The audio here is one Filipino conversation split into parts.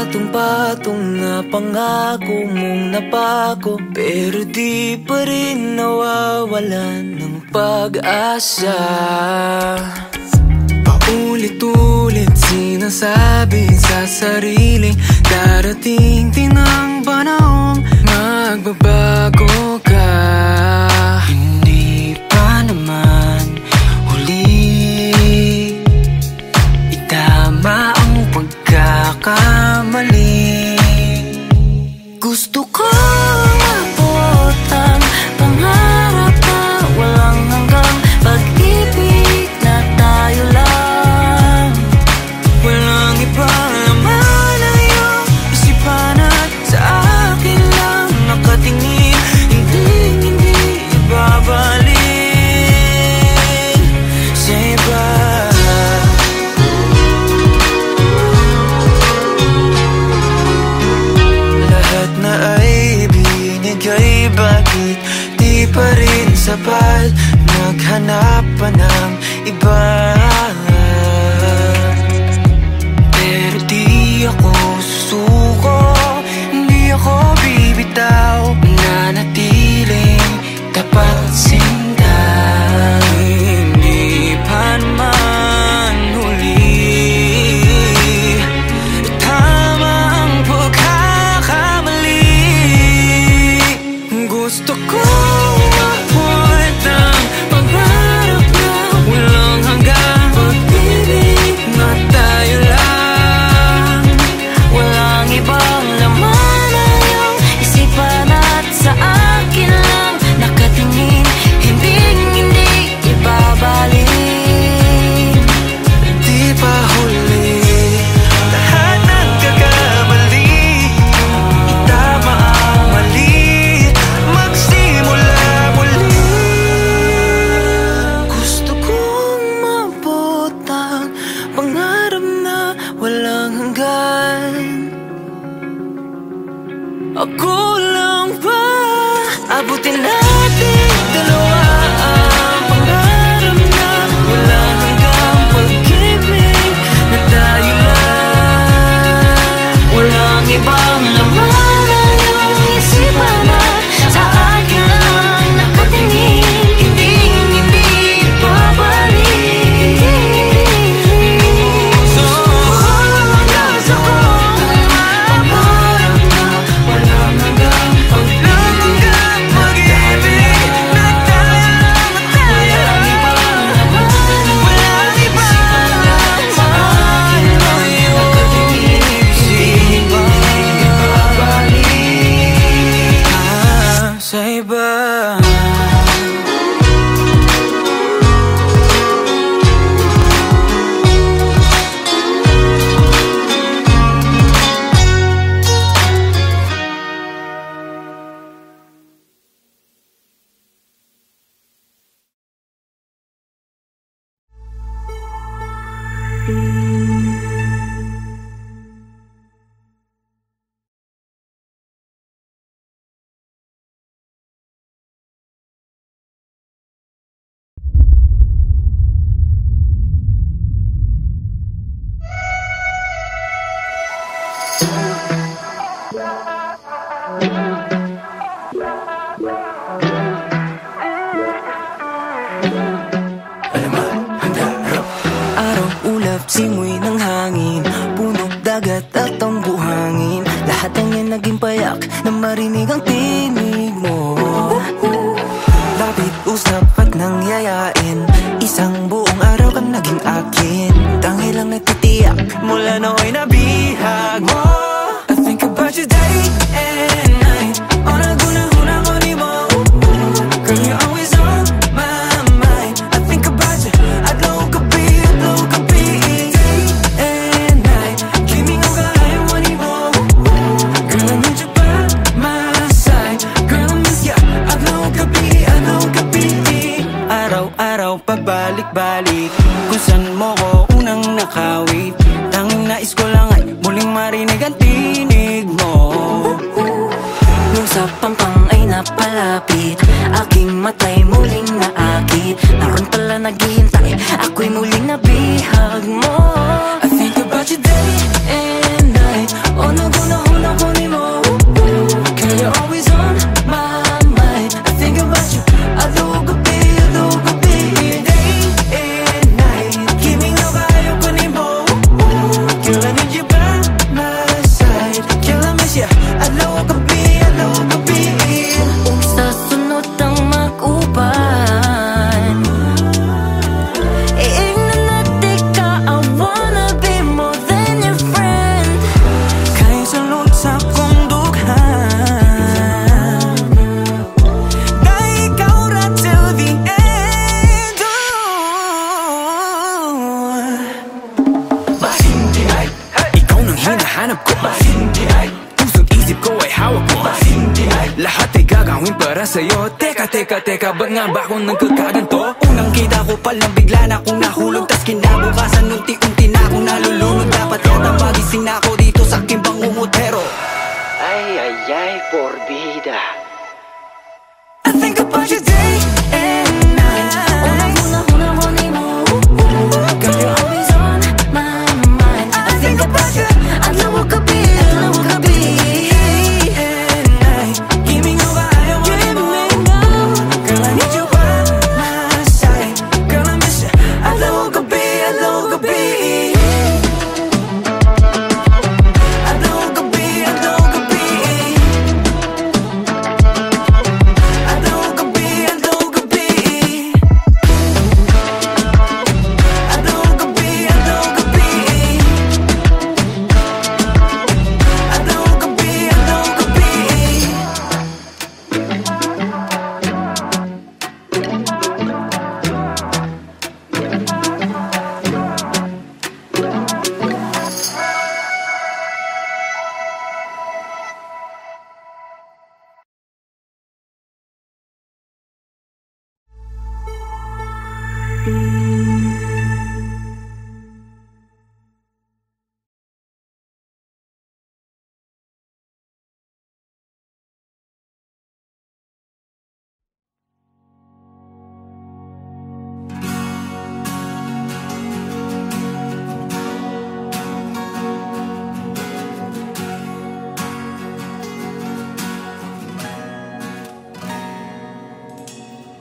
patong-patong na pangako mong napako, pero di pa rin nawawalan ng pag-asa. Paulit-ulit sinasabi sa sarili, darating din ang panahong magbabago ka. Hindi pa naman huli, itama ang pagkakamali. Gusto ko mabuot ang pangarap na walang hanggang, pag-ibig na tayo lang. Walang ibang laman na iyong isipan at sa akin lang nakatingin, hindi ibabalik sa iba. Lahat na ay binigay, bakit di pa rin sapat? Naghanap pa ng iba, pero di ako susuko, hindi ako bibitaw, nanatiling tapat sinta. Hindi pa naman huli, tama ang pagkakamali. Gusto ko mabuhat ang pangarap na walang hanggang, pag-ibig na tayo lang. Walang ibang laman na iyong isipan at sa akin lang nakatingin, hindi ibabalik. Di pa huli, lahat ng kakamali, itama ang mali, magsimula muli. Gusto kong mabuot ang pangarap na walang hanggan. Ako lang ba? Abutin natin dalawa ang pangarap na walang hanggang, pag-ibig na tayo lang. Walang ibang laman na iyong isipan at sa akin lang nakatingin, hindi ibabalik. Gusto ko pangarap na walang hanggang, pag-ibig na tayo lang. Walang ibang laman, walang ibang laman sa akin lang nakatingin, hindi ibabalik sa iba. Araw, ulap, simoy ng hangin, puno, dagat at ang buhangin, lahat ng yan naging payak na marinig ang tinig mo. Lapit, usap at nangyayain, isang buong araw kang naging akin, tangil lang nagtitiyak mula nooy nabihag mo. I think about you day and night, on a guna-guna ko ni mo. Girl, you're always on my mind. I think about you, adlaw gabi day and night, kimi ko kaya mo ni mo. Girl, I need you by my side. Girl, I miss ya, adlaw gabi araw-araw pabalik-balik, kung saan mo ko unang nakawit. Tanging nais ko lang ay muling marinig ang Girl, I need you by my side. Girl, I miss ya. Adlaw o gabi, adlaw o gabi. Kung sa sunod ang mag-uban, iingnan natin ka. I wanna be more than your friend. Kaya salot sa kong dughan, dahil ikaw ra till the end. Masindihay, ikaw nang hinahanap ko. Masindihay, puso't isip ko ay hawak mo. Masindihay, lahat ay gagawin para sa'yo. Teka, ba't nga ba ako nagkakaganto? Unang kita ko palang bigla na akong nahulog, tas kinabukasan unti-unti na akong nalulunod. Dapat yata magising na ako dito sa aking bangungutero. Ay, por vida. I think about you day and night. Unang-unang ko ni mo, girl, you're always on my mind. I think about you, adlaw o gabi, adlaw o gabi.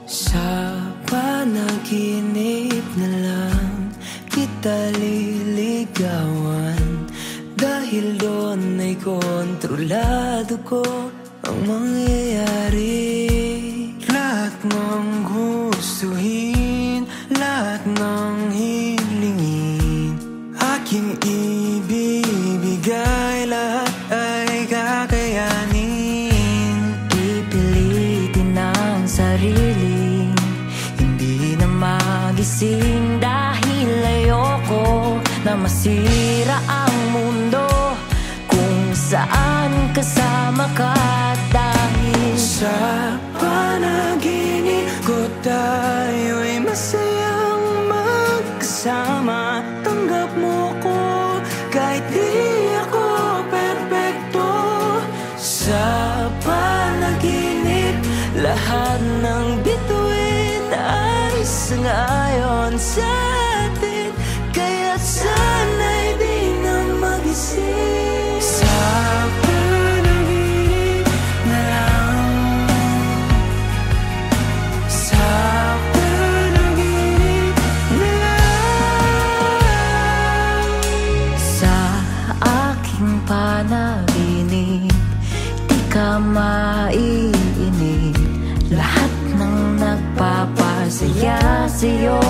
Sa panaginip na lang kita liligawan, dahil doon ay kontrolado ko ang mangyayari. Lahat ng gustuhin, lahat ng hilingin, aking ibibigay, lahat ay kakayanin. Pipilitin ang sarili, hindi na magising, dahil ayoko na masira ang mundo kung saan kasama ka. Dahil sa panaginip ko tayo'y masayang magkasama. Tanggap mo ko kahit di ako perpekto. Sa panaginip lahat ng bituin ay sangayon sa atin, kaya't sana'y di na magising. Sa panaginip na lang, sa panaginip na lang. sa aking panaginip, di ka maiinip. Lahat ng nagpapasaya sa'yo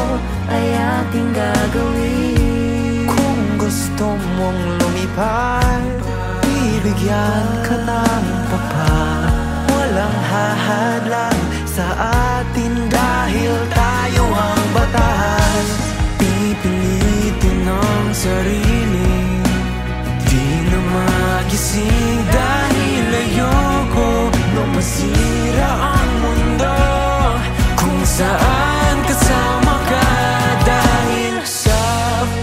ay ating gagawin. Kung gusto mong lumipad, bibigyan ka ng papat. Walang hahadlang sa atin dahil tayo ang batas. Pipilitin ang sarili, di na magising, dahil ayoko na masira ang mundo kung saan kasama ka. Dahil sa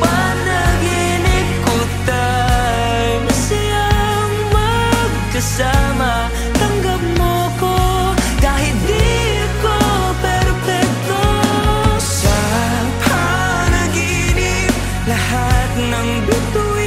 panaginip ko tayo masayang magkasama. Tanggap mo ko kahit di ako perpekto. Sa panaginip lahat ng bituin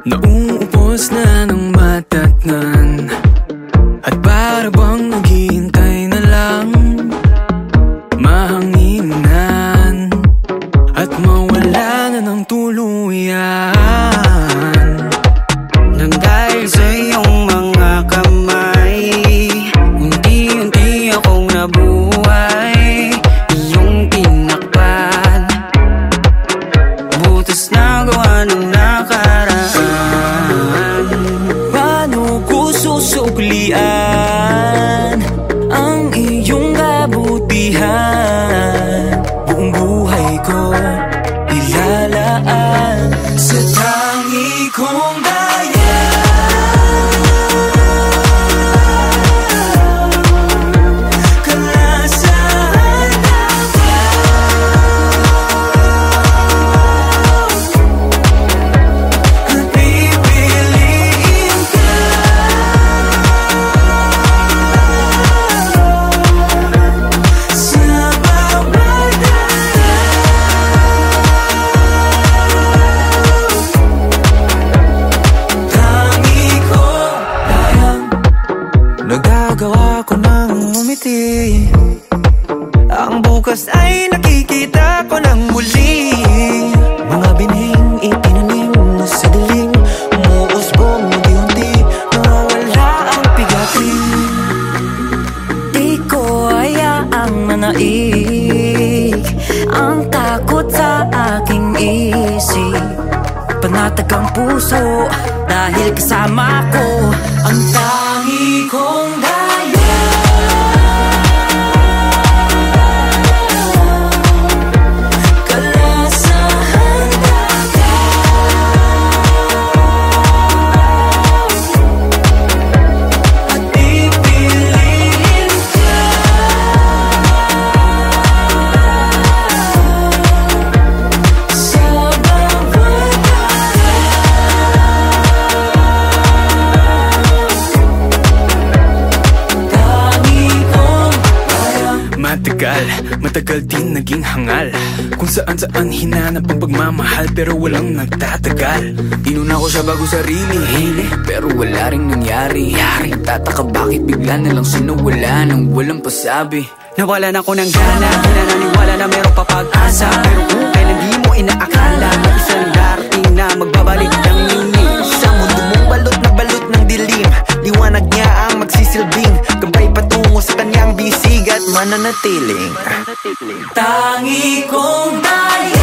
Nauubos na ng matatnan at para bang naghihintay na lang mahanginan at mawala na ng tuluyan. Nang dahil sa iyong mga kamay, unti-unti akong nabuhay. Iyong tinakpan, butas na gawa ng nakaraan. Paano ko susuklian ang iyong kabutihan? Buong buhay ko ilalaan sa tangi kong nagagawa ko nang umiti. Ang bukas ay nakikita ko nang muli. Mga binhing itinanim sa dilim, umuusbong unti-unti, nawawala ang pigatin. Di ko hayaang manaig ang takot sa aking isip. Panatag ang puso dahil kasama ko ang tangi kong matagal din naging hangal, kung saan-saan hinanap ang pagmamahal, pero walang nagtatagal. Inuna ko siya bago sarili, pero wala ring nangyari. Nagtataka bakit bigla na lang siya nawala nang walang pasabi. Nawalan ako ng gana, nananiwala na meron pa pag-asa, pero kung kailan di mo inaakala, may isang darating na magbabalik ng linis. Sa mundo mong balot na balot ng dilim, liwanag niya ang magsisilbing gabay patungo sa kanyang bisig at mananatiling. Tangi kong daya.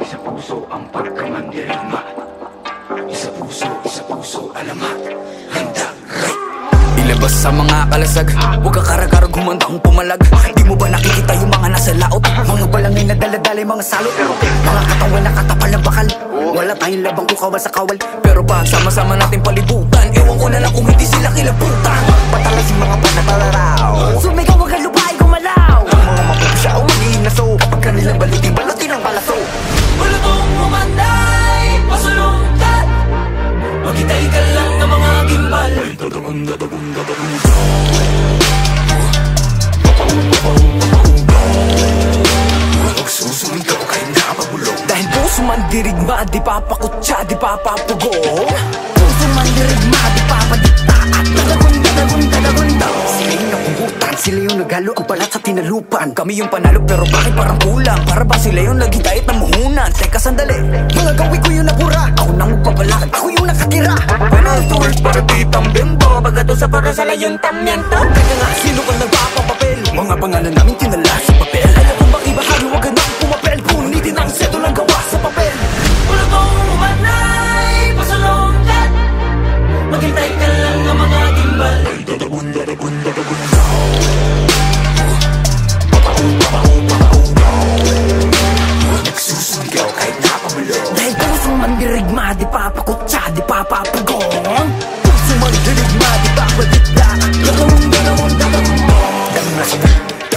Isa puso ang pagkamandirigma. Isa puso alamat. Handa, ilabas sa mga kalasag, huwag ka karagarag, humanda kung pumalag. Di mo ba nakikita yung mga nasa laot? Mga balangay na daladalay, mga salot, mga katawan na katapal ng bakal. Wala tayong labang kung kawal sa kawal, pero pag sama-sama natin palibutan, ewan ko na lang kung hindi sila kilabutan. Patalas yung mga panatalaraw, sumigaw wag ang lupay gumalaw. ang mga mapupusya o magiging naso, kapag kanilang balutin ang palaso. Balutong umanday, pasulungkat, maghintay ka lang ng mga gimbal. Magsusunod mandirigma, di papakutsa, di papapugo. Puso mandirigma, di papadikta at dadagunda. Sila yung napungutan, sila yung naghalo ang balat sa tinalupan. Kami yung panalo pero bakit parang kulang? Para ba sila yung naghitayat ng muhunan? Teka sandali, mga gawi ko yung nabura. Ako nang magpapalag, ako yung nakatira. Panasol para di tambembo, bagato sa para sa layong tamyento. Teka nga, sino ka nagpapapapel? Mga pangalan namin tinala sa papel. Ayaw kong bang ibahagi, wag ka nang pumapel. Punitin ang seto lang gawa sa papel. Wala kong umanay, pasalongkat. Maghintay ka lang ng mga gimbal. Nagsusugaw kahit napabulo. Dahil puso mandirigma, di papakutsa, di papapugong. Puso mandirigma, di papadikta.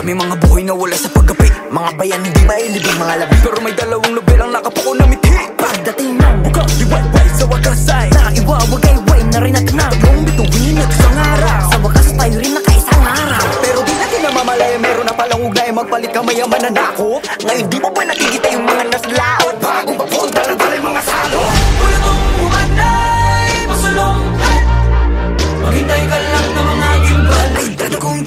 Kami mga buhay na wala sa paggabi. Mga bayan hindi mailibig mga labi. Pero may dalawang nobelang nakapuko na mithi. Pagdating ng buka, Di way sa wakas ay naiwawagay-way na rin at nagong bituin at isang araw. Sa wakas tayo rin nakaisang araw. pero di natin namamalaya. Meron na palang ugnay, magpalit ka maya mananakop. Ngayon di mo pa nakikita yung mga naslaot. Bago papunta lang pala yung mga salo. Wala kong umanay, pasalongkat. Maghintay ka lang ng mga gimbal. Ay dadagong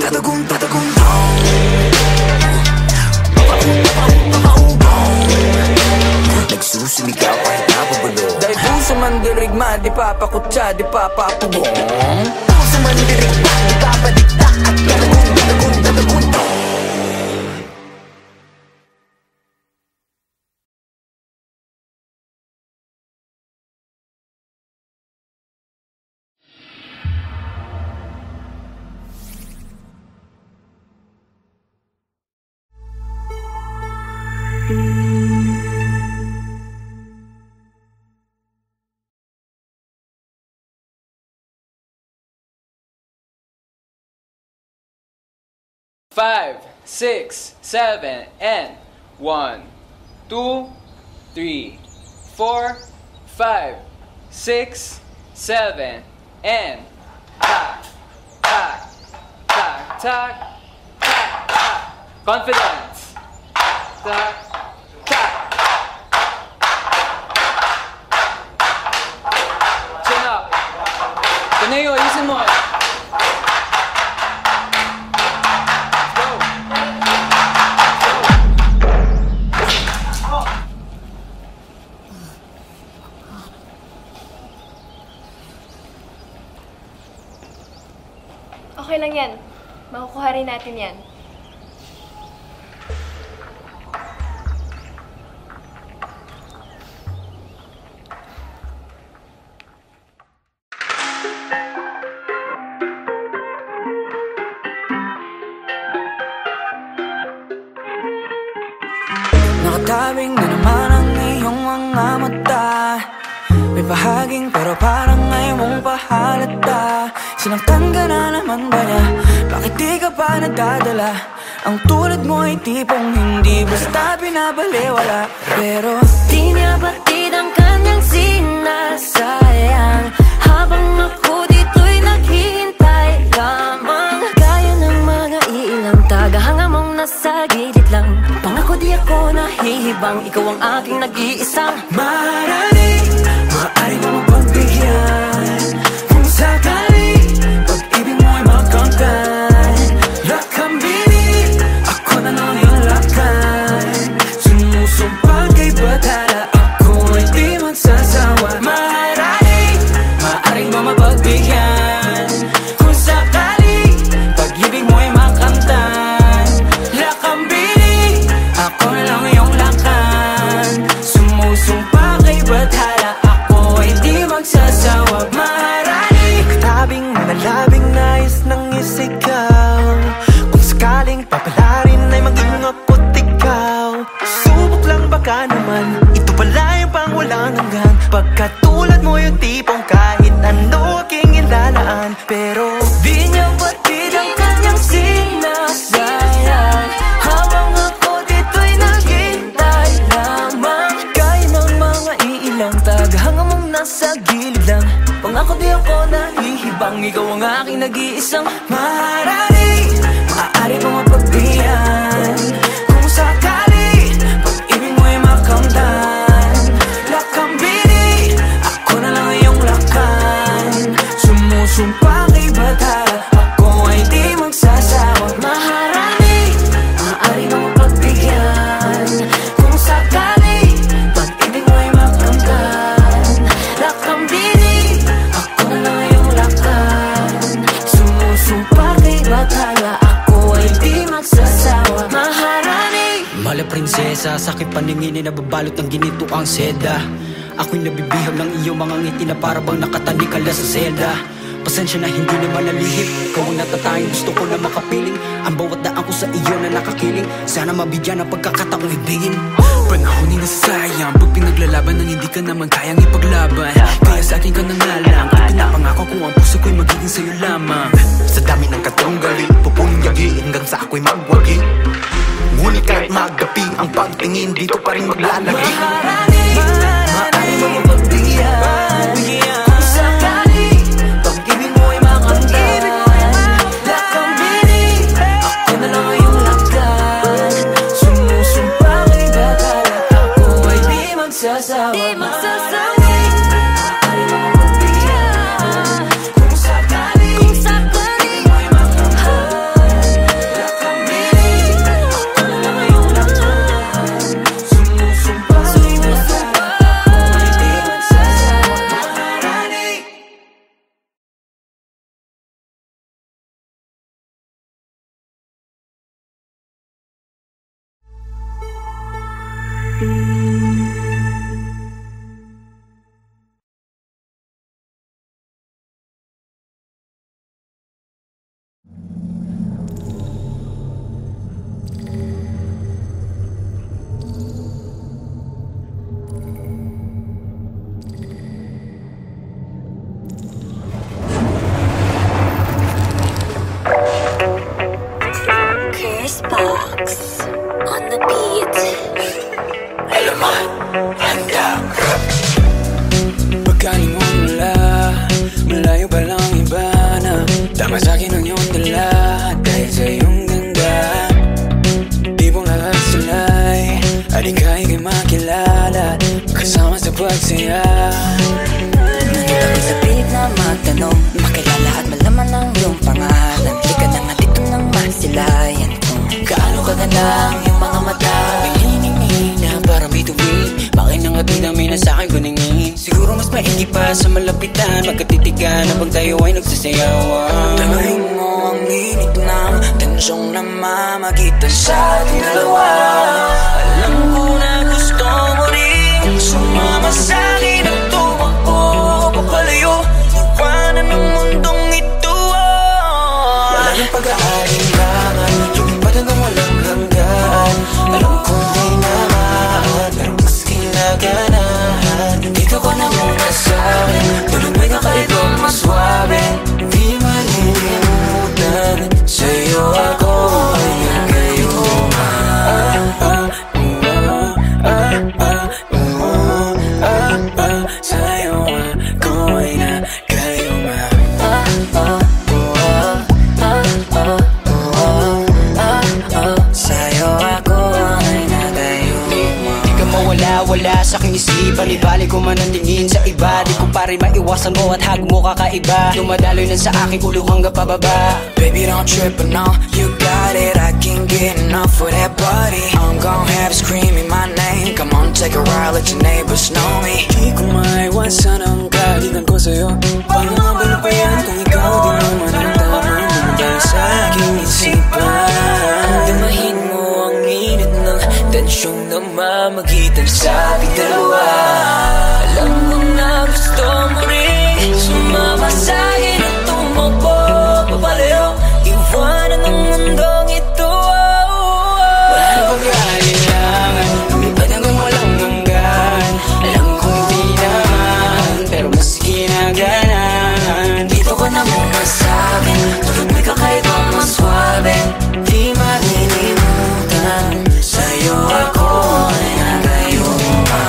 nagsusumigaw kahit napabulo. Dahil puso mandirigma, di papakutsa, di papapugong. Puso mandirigma, di papadikta at dadagong. Five, 6, 7, and 1, 2, 3, 4, 5, 6, 7, and tack, tack, tack, tack, tack, tack. Confidence. Tack, tack. Chin up. Taneo, ayusin mo. Okay lang yan. Makukuha rin natin yan. Nakatabing na naman ang iyong mga mata. May bahaging pero parang ngayon mong pahalata. Sinaktan ka na naman ba niya? Bakit di ka pa nagdadala? Ang tulad mo ay tipong hindi basta binabaliwala. Pero Di niya batid ang kanyang sinasayang. Habang ako dito'y naghihintay lamang. Gaya ng mga ilang tagahanga mong nasa gilid lang. Pangako di ako nahihibang. Ikaw ang aking nag-iisang maaari mo mapagbigyan. Kung sakali pag-ibig mo ay magkamtan. Lakambini, ako na lang yung lakan. Sumusumpang kay batala, ako ay di magsasawa. Maaaring mo mapagbigyan. Kung sakali pag-ibig mo ay magkamtan. Lakambini, ako na lang yung lakan. Sumusumpang kay batala, magsasawa. Maharani tabing nalabing nais ng isigaw. Kung sakaling papalarin ay maging ako't ikaw. Subok lang baka naman, ito pala yung pang walang hanggan. Pagkatulad mo yung tipong kahit ano aking ilalaan. Pero di niya batid ang kanyang sinasayang. Habang ako dito'y naghintay lamang. Gaya ng mga iilang tagahanga mong nasa gilid lang. Pangako di ako nahihibang. Ikaw ang aking nag-iisang maaari mo mapagbigyan. Kung sakali pag-ibig mo ay makamtan. magsasawa. Maharani, Mala prinsesa, sa aking paningin ay nababalot ng ginito ang seda. Ako'y nabibihag ng iyong mga ngiti na para bang nakatalikala sa selda. Pasensya na hindi naman nalihip, ikaw ang natatanging gusto ko na makapiling. Ang bawat daan ko sa iyo na nakakiling, sana mabigyan ang pagkakataong ibigin. Panahon ay nasasayang, pag pinaglalaban ng hindi ka naman kayang ipaglaban. Kaya sa akin ka na nga lang, at pinapangako ko ang puso ko'y magiging sa'yo lamang. Sa dami ng katunggali, pupunyagi hanggang sa ako'y magwagi. Ngunit kahit magapi, ang pagtingin dito pa rin maglalagi. Maaari mo yung pagbigyan kung sakali pag-ibig mo ay makamtan. Lakambini, ako na lang ay yung lakad. Sumusumpa kay batala, ako ay di magsasawa. di magsasawa. Maaari mo yung pagbigyan kung sakali pag-ibig mo ay makamtan. Lakambini, ako na lang ay yung lakad. Sumusumpa kay batala, ako ay di magsasawa. Maharani. Chris Box on the beat. Pagkaling mo mula, malayo pa lang iba na tama sa'kin ang iyong dala, dahil sa iyong ganda. Tipong lahat sila'y alikay kay makilala, kasama sa pagsaya. Nandito ko sa pilit na magtanong, makilala at malaman ang iyong pangalan. Di ka na nga dito nang masilayan ko. Gaano kaganda ang iyong mga mata, May hiningin na parang bituin, bakit nang atinami na sa'kin kuningin. Siguro mas maigi pa sa malapitan, magkatitigan habang tayo ay nagsasayawan. Tamahin mo ang init ng tensyong namamagitan sa ating dalawa. Alam ko na gusto mo rin sumama sa'kin at tumakbo papalayo, iwanan ang mundong ito. Wala nang pag-aalinlangan, lumipad hanggang walang hanggan. Alam kong di naman, pero mas kinaganahan. Dito ka na muna sa'kin, tulad may kakaibang maswabe. Di malilimutan, sa'yo ako ay nagayuma. Sa'yo ako ay nagayuma. Sa'yo ako ay nagayuma. Di ka mawala-wala sa aking isipan, ibalik ko man ang tingin sa iba. Di ko pa rin maiwasan mo at hag mo kakaiba, dumadaloy na sa aking ulo hanggang pababa. Baby, don't trip, I know you got it. I can't get enough of that body. I'm gon' have you screaming my name. Come on, take a ride, let your neighbors know me. Di ko maiwasan ang kaibigan ko sa'yo. Paano nga ba pa yan kung ikaw di naman ang tamang dahil sa aking isipan? Damahin mo ang init ng tensyong namamagitan sa ating dalawa. Alam mo na gusto mo rin sumama sa'kin at tumakbo papalayo, iwanan ang mundong ito. Wala na pag-aalinlangan, lumipad hanggang walang hanggan. Alam kong di naman, pero mas kinaganahan. Dito ka na muna sa'kin, tulad may kakaibang maswabe. Di malilimutan, sa'yo ako ay nagayuma.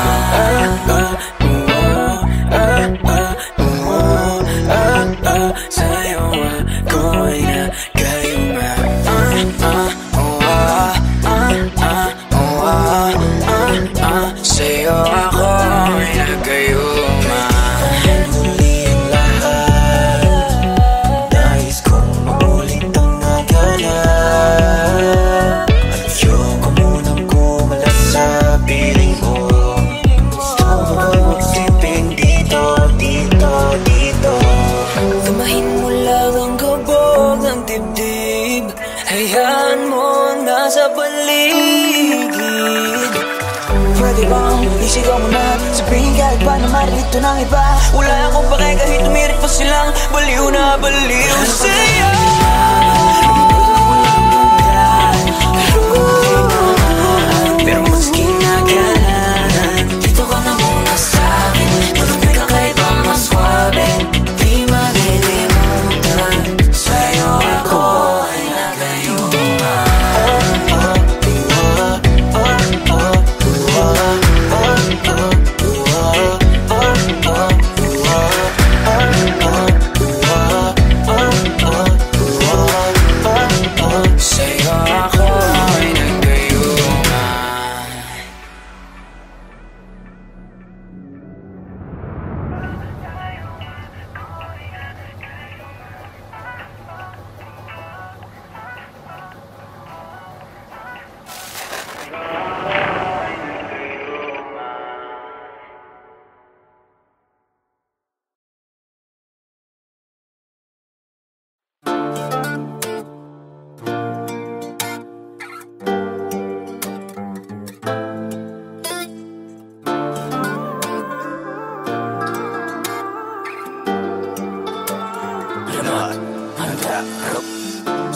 sa paligid. Pwede bang isigaw mo na, sabihin kahit pa na marilito ng iba. Wala akong pake kahit tumirit pa silang baliw na baliw sa'yo. Pero maski na ganan, dito ka na muna sa'kin. Malupit ka kahit pa maswabe, di malilimutan. Sa'yo ako ay nagayuma.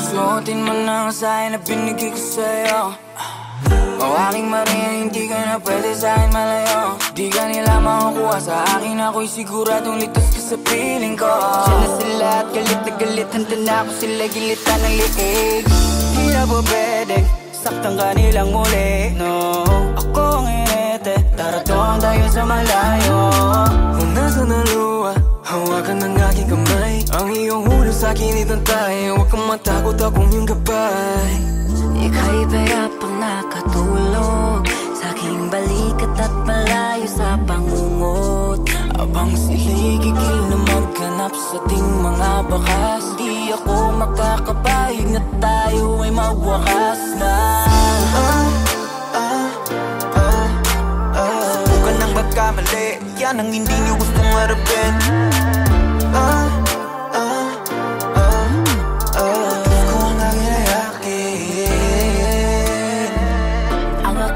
Suotin mo na ang sign na binigay ko sa'yo. O aking Maria, hindi ka na pwede sa'kin malayo. Di ka nila makukuha sa akin, ako'y siguradong litos ka sa piling ko. Diyan na sila at galit na galit, handa na ako sila gilitan ng liig. Di na po pwedeng saktan ka nilang muli, no. Ako ang inete, tara doon tayo sa malayo. Kung nasa naluwa, hawakan ng aking kamay. Ang iyong ulo sa'kin itantay, huwag kang matakot akong iyong gabay. Ika'y bayapang nakatulog sa aking balikat at malayo sa pangungot. Abang sila'y gigil na maghanap sa ating mga bakas, di ako makakapahig na tayo ay magwakas na. Subukan ng magkamali, yan ang hindi niyo gustong harapin.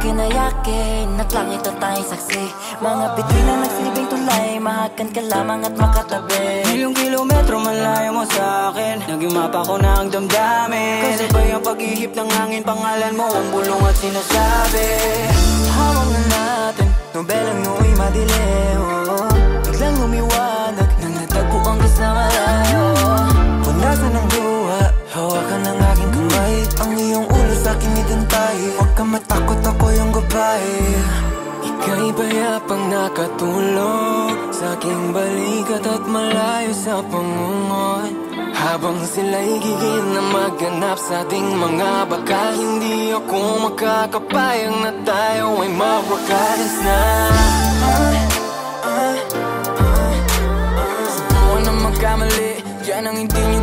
Kinayakin at langit at tayong saksi. Mga bituin na nagsilbing tulay, mahakan ka lamang at makatabi. Milyong kilometro malayo mo sa'kin, naging mapa ko na ang damdamin. Kasabay ang pag-ihip ng hangin, pangalan mo ang bulong at sinasabi. Hawak na natin, nobelang no'y madilim. Biglang lumiwanag, nang natagpuan ka sa malayo. Punasan ng luha, hawakan ng aking kamay. Ang iyong ulo sa'kin itantay, huwag ka matakot, ako yung gabay. Ika'y bayapang nakatulog sa aking balikat at malayo sa pangungot. Habang sila'y gigil na maghanap sa ating mga bakal, hindi ako makakapayang na tayo ay mawakalas na. Subukan na magkamali, yan ang hindi niyo